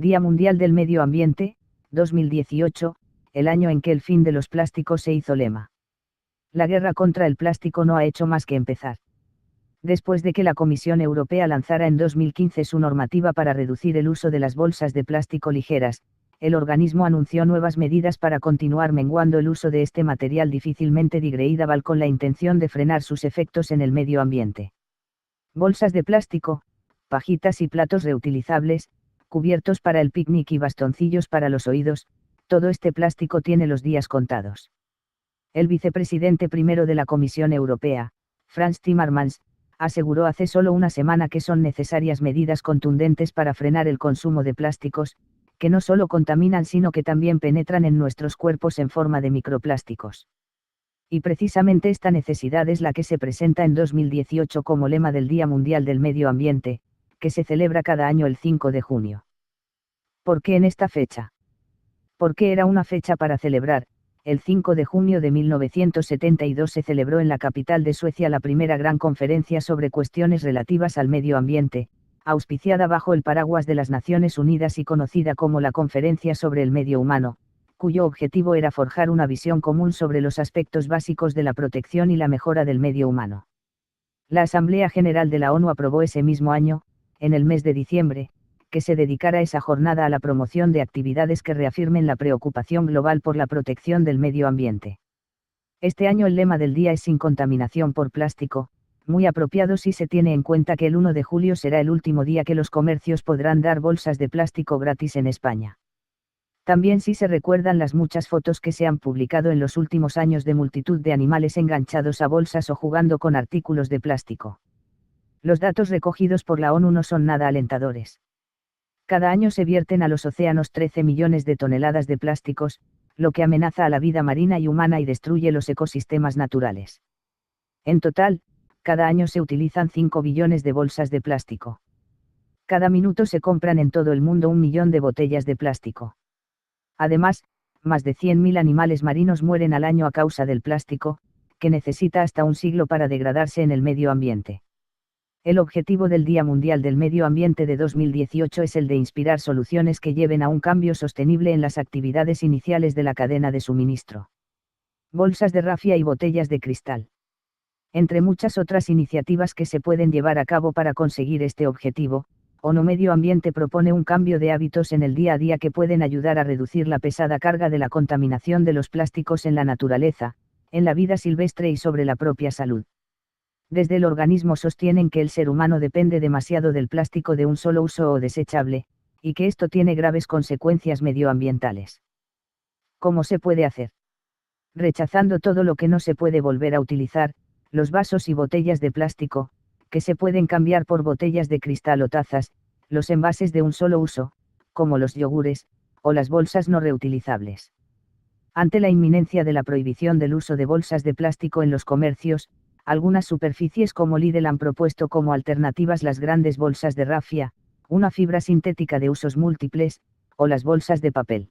Día Mundial del Medio Ambiente, 2018, el año en que el fin de los plásticos se hizo lema. La guerra contra el plástico no ha hecho más que empezar. Después de que la Comisión Europea lanzara en 2015 su normativa para reducir el uso de las bolsas de plástico ligeras, el organismo anunció nuevas medidas para continuar menguando el uso de este material difícilmente degradable con la intención de frenar sus efectos en el medio ambiente. Bolsas de plástico, pajitas y platos reutilizables, cubiertos para el picnic y bastoncillos para los oídos, todo este plástico tiene los días contados. El vicepresidente primero de la Comisión Europea, Frans Timmermans, aseguró hace solo una semana que son necesarias medidas contundentes para frenar el consumo de plásticos, que no solo contaminan sino que también penetran en nuestros cuerpos en forma de microplásticos. Y precisamente esta necesidad es la que se presenta en 2018 como lema del Día Mundial del Medio Ambiente, que se celebra cada año el 5 de junio. ¿Por qué en esta fecha? Porque era una fecha para celebrar. El 5 de junio de 1972 se celebró en la capital de Suecia la primera gran conferencia sobre cuestiones relativas al medio ambiente, auspiciada bajo el paraguas de las Naciones Unidas y conocida como la Conferencia sobre el Medio Humano, cuyo objetivo era forjar una visión común sobre los aspectos básicos de la protección y la mejora del medio humano. La Asamblea General de la ONU aprobó ese mismo año, en el mes de diciembre, que se dedicara esa jornada a la promoción de actividades que reafirmen la preocupación global por la protección del medio ambiente. Este año el lema del día es Sin contaminación por plástico, muy apropiado si se tiene en cuenta que el 1 de julio será el último día que los comercios podrán dar bolsas de plástico gratis en España. También si se recuerdan las muchas fotos que se han publicado en los últimos años de multitud de animales enganchados a bolsas o jugando con artículos de plástico. Los datos recogidos por la ONU no son nada alentadores. Cada año se vierten a los océanos 13 millones de toneladas de plásticos, lo que amenaza a la vida marina y humana y destruye los ecosistemas naturales. En total, cada año se utilizan 5 billones de bolsas de plástico. Cada minuto se compran en todo el mundo 1 millón de botellas de plástico. Además, más de 100.000 animales marinos mueren al año a causa del plástico, que necesita hasta un siglo para degradarse en el medio ambiente. El objetivo del Día Mundial del Medio Ambiente de 2018 es el de inspirar soluciones que lleven a un cambio sostenible en las actividades iniciales de la cadena de suministro. Bolsas de rafia y botellas de cristal. Entre muchas otras iniciativas que se pueden llevar a cabo para conseguir este objetivo, ONU Medio Ambiente propone un cambio de hábitos en el día a día que pueden ayudar a reducir la pesada carga de la contaminación de los plásticos en la naturaleza, en la vida silvestre y sobre la propia salud. Desde el organismo sostienen que el ser humano depende demasiado del plástico de un solo uso o desechable, y que esto tiene graves consecuencias medioambientales. ¿Cómo se puede hacer? Rechazando todo lo que no se puede volver a utilizar, los vasos y botellas de plástico, que se pueden cambiar por botellas de cristal o tazas, los envases de un solo uso, como los yogures, o las bolsas no reutilizables. Ante la inminencia de la prohibición del uso de bolsas de plástico en los comercios, algunas superficies como Lidl han propuesto como alternativas las grandes bolsas de rafia, una fibra sintética de usos múltiples, o las bolsas de papel.